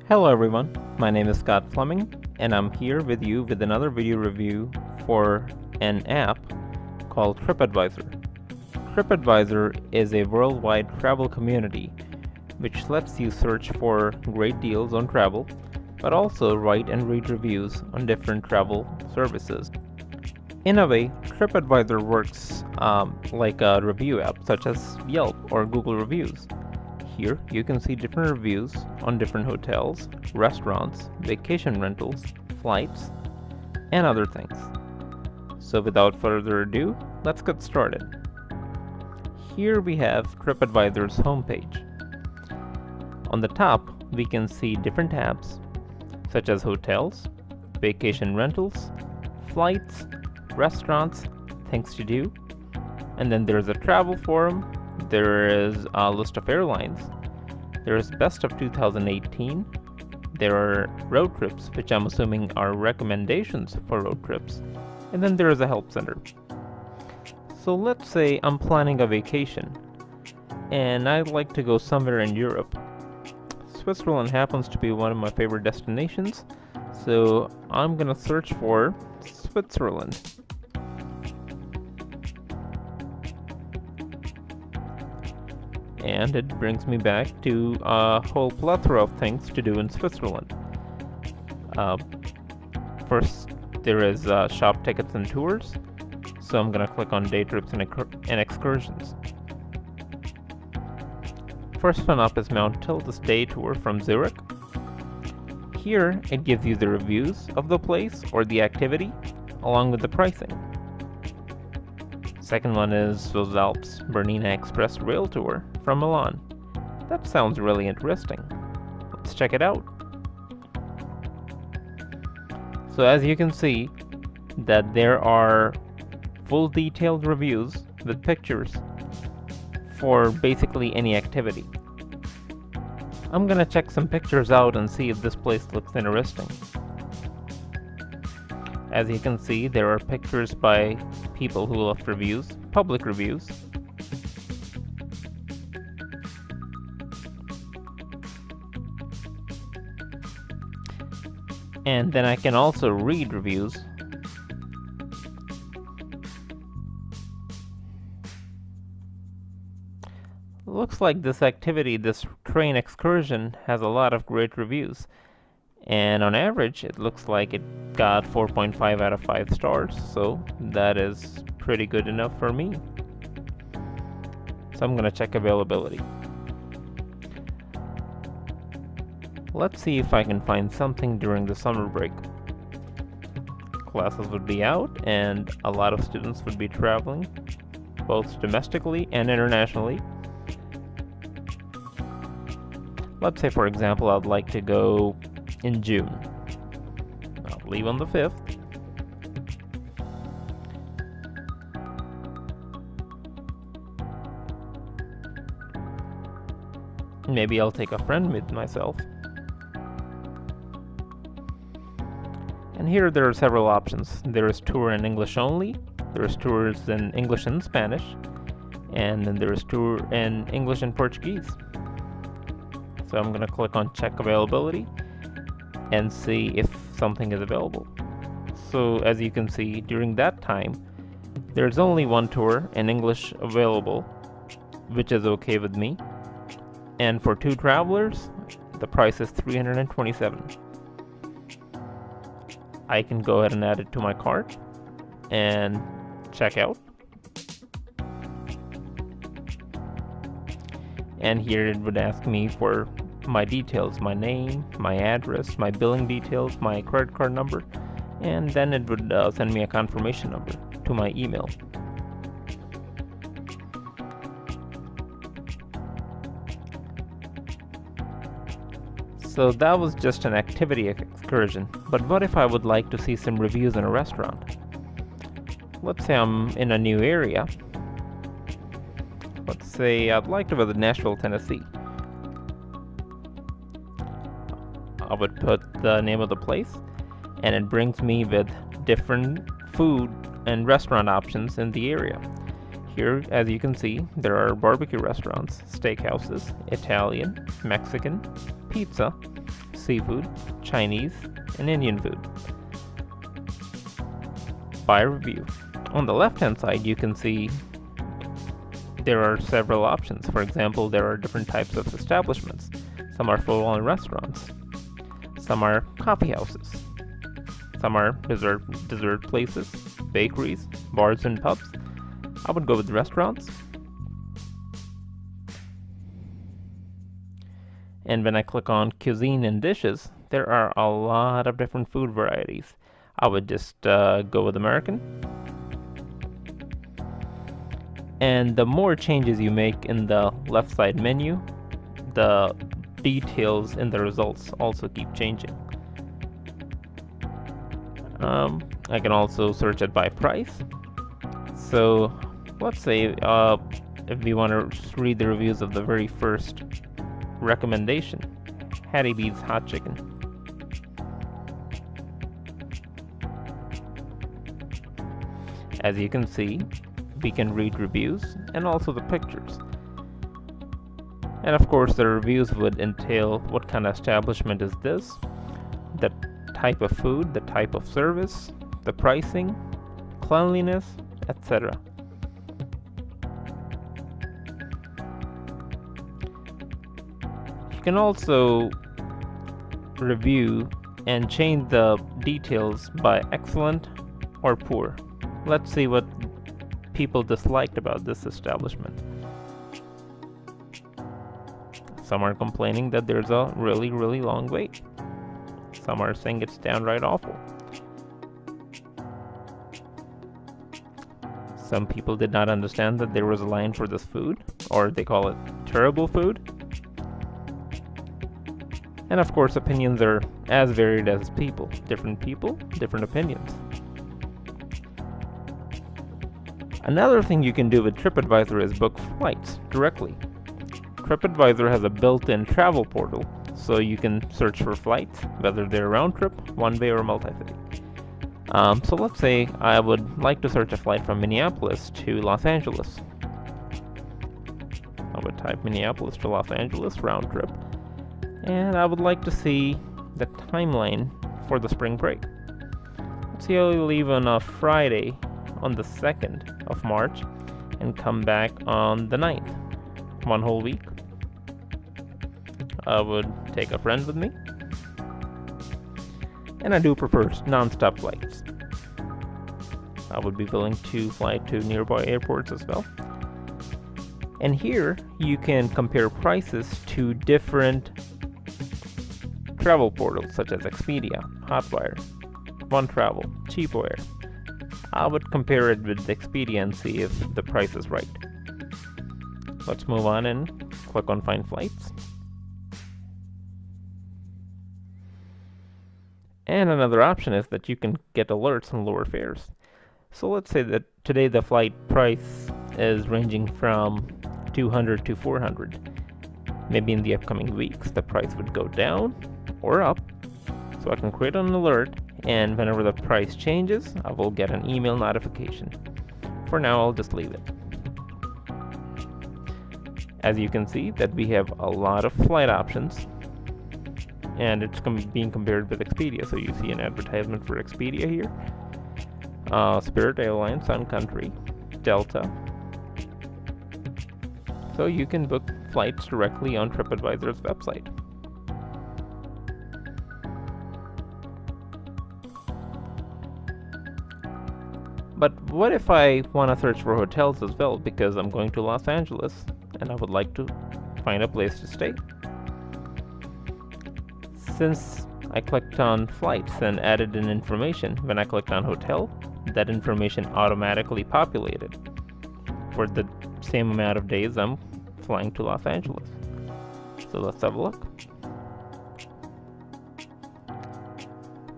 Hello everyone, my name is Scott Fleming and I'm here with you with another video review for an app called Tripadvisor. Tripadvisor is a worldwide travel community which lets you search for great deals on travel, but also write and read reviews on different travel services. In a way, Tripadvisor works like a review app such as Yelp or Google Reviews. Here you can see different reviews on different hotels, restaurants, vacation rentals, flights, and other things. So without further ado, let's get started. Here we have Tripadvisor's homepage. On the top, we can see different tabs such as hotels, vacation rentals, flights, restaurants, things to do, and then there's a travel forum. There is a list of airlines. There is best of 2018. There are road trips, which I'm assuming are recommendations for road trips. And then there is a help center. So let's say I'm planning a vacation and I'd like to go somewhere in Europe. Switzerland happens to be one of my favorite destinations, so I'm gonna search for Switzerland. And it brings me back to a whole plethora of things to do in Switzerland. First, there is shop tickets and tours, so I'm gonna click on day trips and excursions. First one up is Mount Tildes day tour from Zurich. Here, it gives you the reviews of the place or the activity, along with the pricing. Second one is Swiss Alps Bernina Express rail tour from Milan. That sounds really interesting. Let's check it out. So as you can see that there are full detailed reviews with pictures for basically any activity. I'm gonna check some pictures out and see if this place looks interesting. As you can see, there are pictures by people who left reviews, public reviews. And then I can also read reviews. Looks like this activity, this train excursion, has a lot of great reviews. And on average, it looks like it got 4.5 out of 5 stars, so that is pretty good enough for me. So I'm gonna check availability. Let's see if I can find something during the summer break. Classes would be out and a lot of students would be traveling, both domestically and internationally. Let's say, for example, I'd like to go in June. I'll leave on the 5th. Maybe I'll take a friend with myself. And here there are several options. There is tour in English only, there is tours in English and Spanish, and then there is tour in English and Portuguese. So I'm gonna click on check availability and see if something is available. So as you can see, during that time, there's only one tour in English available, which is okay with me. And for 2 travelers, the price is $327. I can go ahead and add it to my cart and check out. And here it would ask me for my details, my name, my address, my billing details, my credit card number, and then it would send me a confirmation number to my email. So that was just an activity excursion, but what if I would like to see some reviews in a restaurant? Let's say I'm in a new area. Let's say I'd like to visit Nashville, Tennessee. I would put the name of the place, and it brings me with different food and restaurant options in the area. Here, as you can see, there are barbecue restaurants, steakhouses, Italian, Mexican, pizza, seafood, Chinese, and Indian food. By review. On the left-hand side, you can see there are several options. For example, there are different types of establishments. Some are full-on restaurants. Some are coffee houses. Some are dessert places, bakeries, bars and pubs. I would go with restaurants. And when I click on cuisine and dishes, there are a lot of different food varieties. I would just go with American. And the more changes you make in the left side menu, the details in the results also keep changing. I can also search it by price. So let's say if we want to read the reviews of the very first recommendation, Hattie B's hot chicken. As you can see, we can read reviews and also the pictures. And of course, the reviews would entail what kind of establishment is this, the type of food, the type of service, the pricing, cleanliness, etc. You can also review and change the details by excellent or poor. Let's see what people disliked about this establishment. Some are complaining that there's a really long wait. Some are saying it's downright awful. Some people did not understand that there was a line for this food, or they call it terrible food. And of course, opinions are as varied as people. Different people, different opinions. Another thing you can do with Tripadvisor is book flights directly. Tripadvisor has a built-in travel portal, so you can search for flights, whether they're round trip, one-way, or multi-city. So let's say I would like to search a flight from Minneapolis to Los Angeles. I would type Minneapolis to Los Angeles round trip, and I would like to see the timeline for the spring break. Let's say I leave on a Friday on the 2nd of March and come back on the 9th. One whole week. I would take a friend with me. And I do prefer non-stop flights. I would be willing to fly to nearby airports as well. And here you can compare prices to different travel portals such as Expedia, Hotwire, OneTravel, CheapOair. I would compare it with Expedia and see if the price is right. Let's move on and click on Find Flights. And another option is that you can get alerts on lower fares. So let's say that today the flight price is ranging from $200 to $400. Maybe in the upcoming weeks the price would go down or up. So I can create an alert, and whenever the price changes, I will get an email notification. For now, I'll just leave it. As you can see that we have a lot of flight options, and it's being compared with Expedia. So you see an advertisement for Expedia here. Spirit Airlines, Sun Country, Delta. So you can book flights directly on Tripadvisor's website. But what if I want to search for hotels as well, because I'm going to Los Angeles and I would like to find a place to stay? Since I clicked on flights and added in information, when I clicked on hotel, that information automatically populated for the same amount of days I'm flying to Los Angeles. So let's have a look.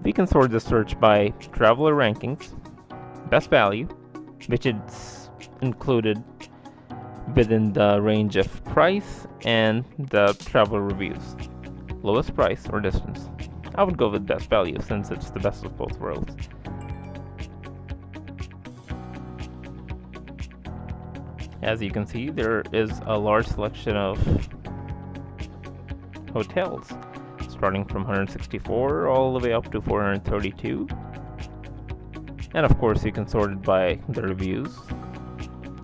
We can sort the search by traveler rankings, best value, which is included within the range of price, and the traveler reviews, lowest price or distance. I would go with best value since it's the best of both worlds. As you can see, there is a large selection of hotels. starting from 164 all the way up to 432. And of course you can sort it by the reviews,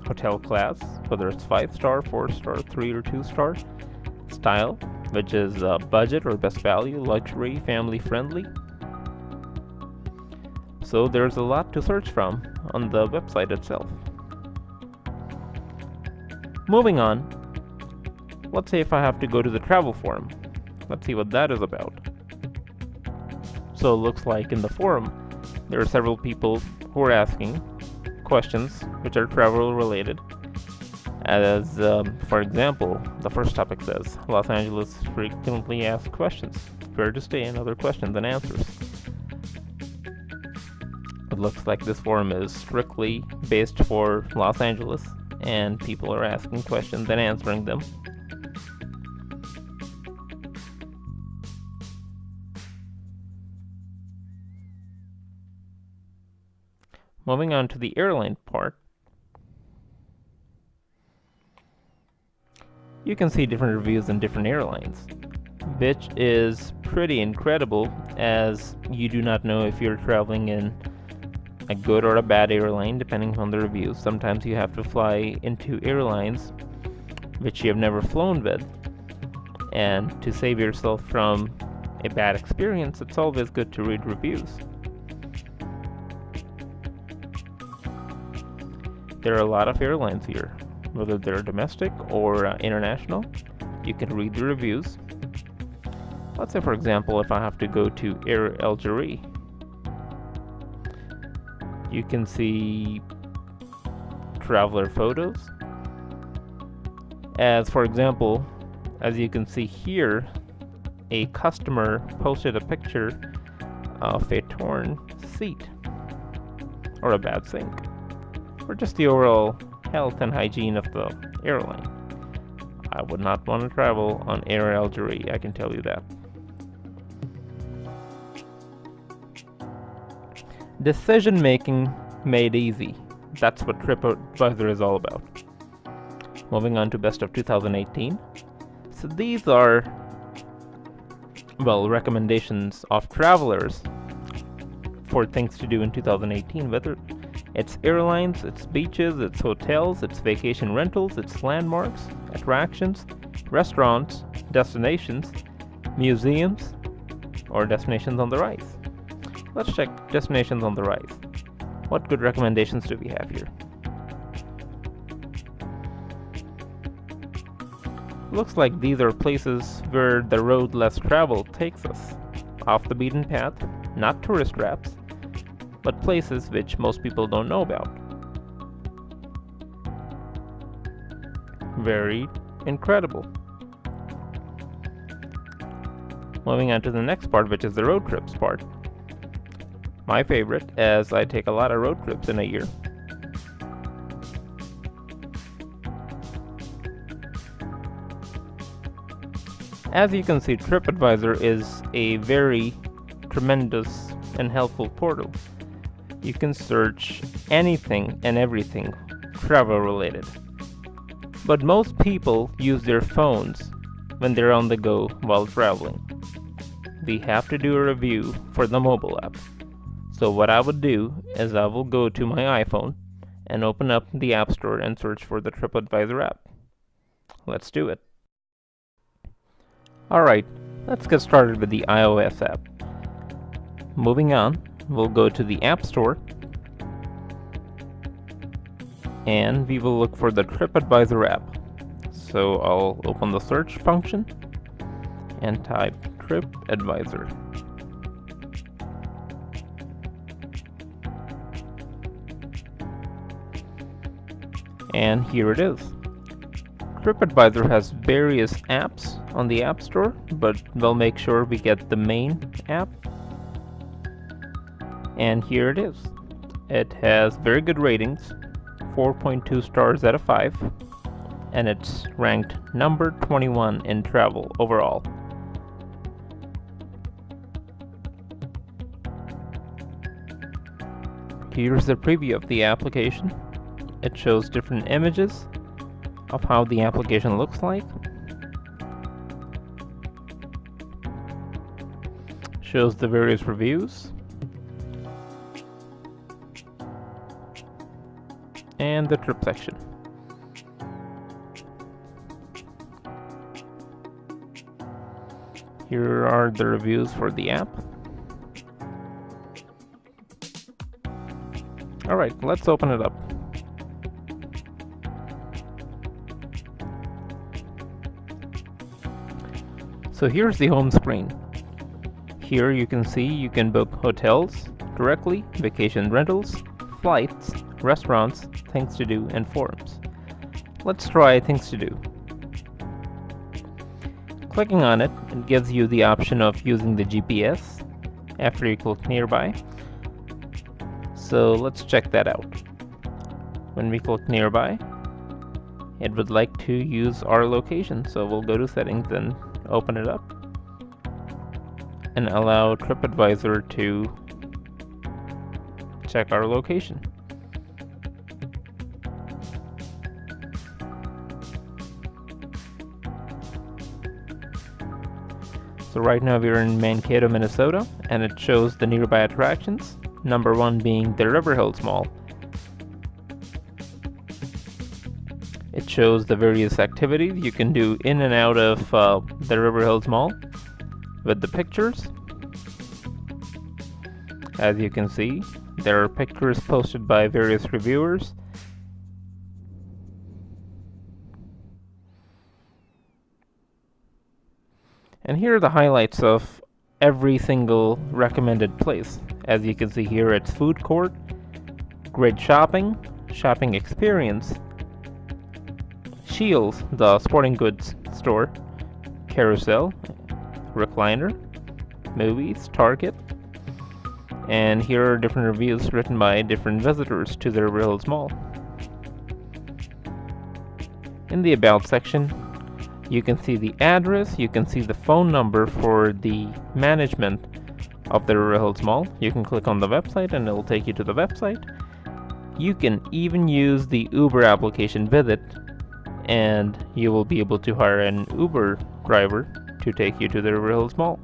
hotel class, whether it's 5-star, 4-star, 3 or 2-star, style, which is budget or best value, luxury, family friendly. So there's a lot to search from on the website itself. Moving on, let's say if I have to go to the travel forum. Let's see what that is about. So it looks like in the forum there are several people who are asking questions which are travel related. As for example, the first topic says Los Angeles frequently asked questions, where to stay, and other questions and answers. It looks like this forum is strictly based for Los Angeles, and people are asking questions and answering them. Moving on to the airline part, you can see different reviews in different airlines, which is pretty incredible, as you do not know if you're traveling in a good or a bad airline depending on the reviews. Sometimes you have to fly into airlines which you have never flown with, and to save yourself from a bad experience, it's always good to read reviews. There are a lot of airlines here, whether they're domestic or international. You can read the reviews. Let's say, for example, if I have to go to Air Algerie, you can see traveler photos. As for example, as you can see here, a customer posted a picture of a torn seat or a bad sink, or just the overall health and hygiene of the airline. I would not want to travel on Air Algerie, I can tell you that. Decision making made easy. That's what Tripadvisor is all about. Moving on to best of 2018. So these are, well, recommendations of travelers for things to do in 2018, whether it's airlines, it's beaches, it's hotels, it's vacation rentals, it's landmarks, attractions, restaurants, destinations, museums, or destinations on the rise. Let's check destinations on the rise. What good recommendations do we have here? Looks like these are places where the road less traveled takes us. Off the beaten path, not tourist traps, but places which most people don't know about. Very incredible. Moving on to the next part, which is the road trips part. My favorite, as I take a lot of road trips in a year. As you can see, Tripadvisor is a very tremendous and helpful portal. You can search anything and everything travel related. But most people use their phones when they're on the go while traveling. We have to do a review for the mobile app. So what I would do is I will go to my iPhone and open up the App Store and search for the Tripadvisor app. Let's do it. Alright, let's get started with the iOS app. Moving on, we'll go to the App Store and we will look for the Tripadvisor app. So I'll open the search function and type Tripadvisor. And here it is. Tripadvisor has various apps on the App Store, but we'll make sure we get the main app. And here it is. It has very good ratings, 4.2 stars out of 5, and it's ranked number 21 in travel overall. Here's the preview of the application. It shows different images of how the application looks like. Shows the various reviews and the trip section. Here are the reviews for the app. Alright, let's open it up. So here's the home screen. Here you can see you can book hotels directly, vacation rentals, flights, restaurants, things to do, and forums. Let's try things to do. Clicking on it, it gives you the option of using the GPS after you click nearby. So let's check that out. When we click nearby, it would like to use our location. So we'll go to settings and open it up and allow Tripadvisor to check our location. So right now we're in Mankato, Minnesota, and it shows the nearby attractions. Number 1 being the River Hills Mall. It shows the various activities you can do in and out of the River Hills Mall with the pictures. As you can see, there are pictures posted by various reviewers. And here are the highlights of every single recommended place. As you can see here, it's food court, great shopping, shopping experience, Shields, the sporting goods store, carousel, recliner, movies, Target, and here are different reviews written by different visitors to the River Hills Mall. In the About section, you can see the address, you can see the phone number for the management of the River Hills Mall. You can click on the website and it will take you to the website. You can even use the Uber application with it, and you will be able to hire an Uber driver to take you to the River Hills Mall.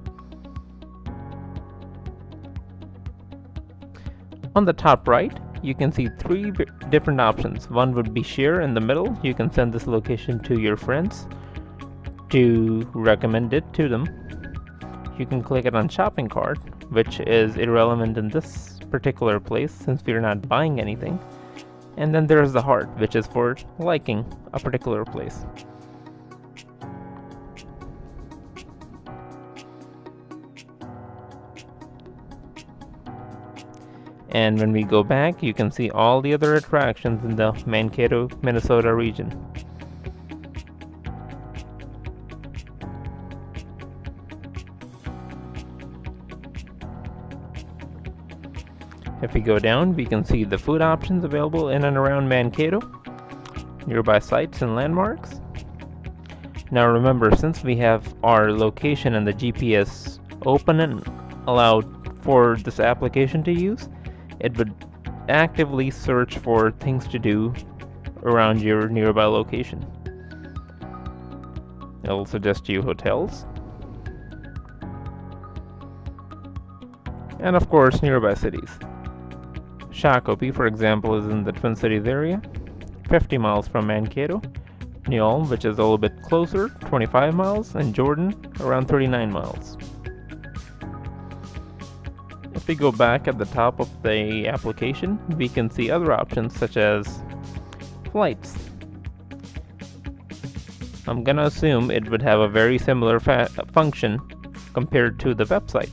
On the top right, you can see 3 different options. One would be share in the middle. You can send this location to your friends to recommend it to them. You can click it on shopping cart, which is irrelevant in this particular place since we're not buying anything. And then there's the heart, which is for liking a particular place. And when we go back, you can see all the other attractions in the Mankato, Minnesota region. If we go down, we can see the food options available in and around Mankato, nearby sites and landmarks. Now remember, since we have our location and the GPS open and allowed for this application to use, it would actively search for things to do around your nearby location. It'll suggest you hotels, and of course nearby cities. Shakopee, for example, is in the Twin Cities area, 50 miles from Mankato. Newell, which is a little bit closer, 25 miles, and Jordan, around 39 miles. If we go back at the top of the application, we can see other options such as flights. I'm gonna assume it would have a very similar function compared to the website.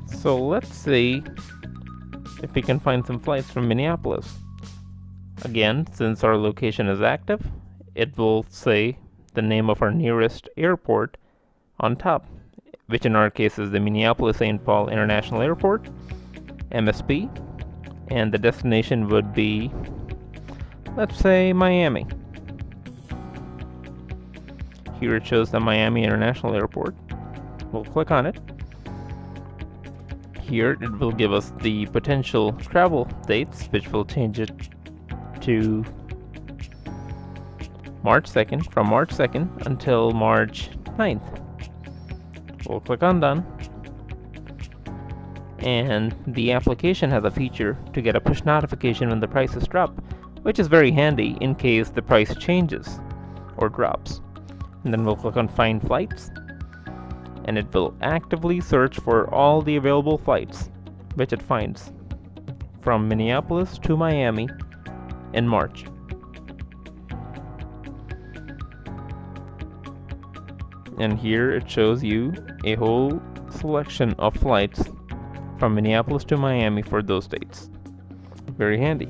So let's see if we can find some flights from Minneapolis. Again, since our location is active, it will say the name of our nearest airport on top, which in our case is the Minneapolis-St. Paul International Airport, MSP, and the destination would be, let's say, Miami. Here it shows the Miami International Airport. We'll click on it. Here it will give us the potential travel dates, which will change it to March 2nd, from March 2nd until March 9th. We'll click on Done. And the application has a feature to get a push notification when the prices drop, which is very handy in case the price changes or drops. And then we'll click on Find Flights, and it will actively search for all the available flights, which it finds from Minneapolis to Miami in March. And here it shows you a whole selection of flights from Minneapolis to Miami for those dates. Very handy.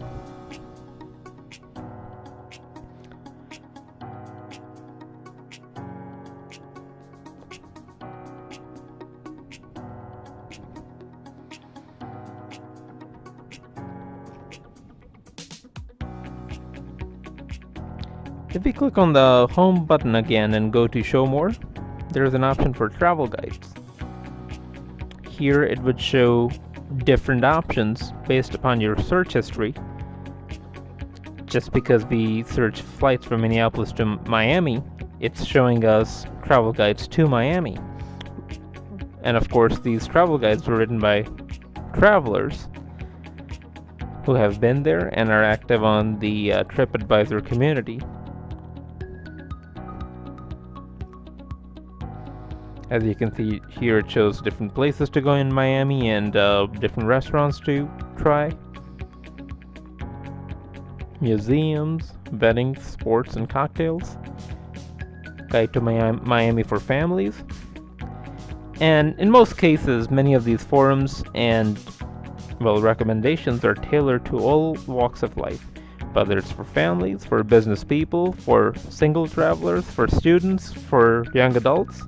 If we click on the home button again and go to show more, there is an option for travel guides. Here it would show different options based upon your search history. Just because we search flights from Minneapolis to Miami, it's showing us travel guides to Miami. And of course, these travel guides were written by travelers who have been there and are active on the Tripadvisor community. As you can see here, it shows different places to go in Miami and different restaurants to try, museums, weddings, sports, and cocktails, guide to Miami for families. And in most cases, many of these forums and recommendations are tailored to all walks of life, whether it's for families, for business people, for single travelers, for students, for young adults.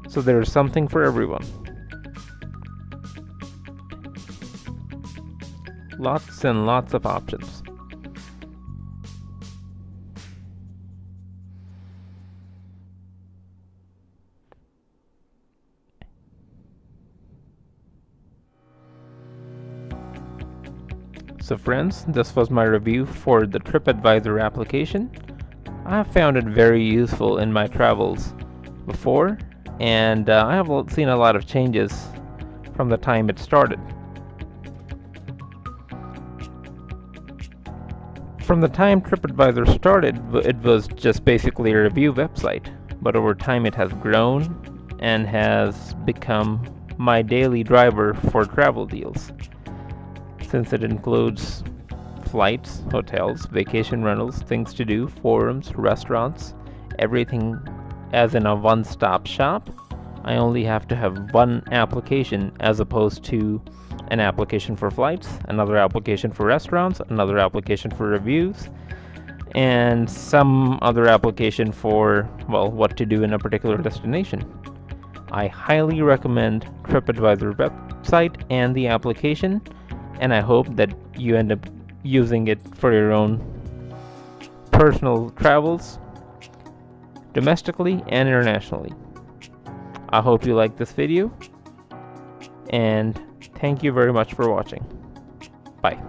So there's something for everyone. Lots and lots of options. So friends, this was my review for the Tripadvisor application. I have found it very useful in my travels before, and I have seen a lot of changes from the time it started. From the time Tripadvisor started, it was just basically a review website, but over time it has grown and has become my daily driver for travel deals, since it includes flights, hotels, vacation rentals, things to do, forums, restaurants, everything as in a one-stop shop. I only have to have one application as opposed to an application for flights, another application for restaurants, another application for reviews, and some other application for, what to do in a particular destination. I highly recommend Tripadvisor website and the application, and I hope that you end up using it for your own personal travels, domestically and internationally. I hope you liked this video, and thank you very much for watching. Bye.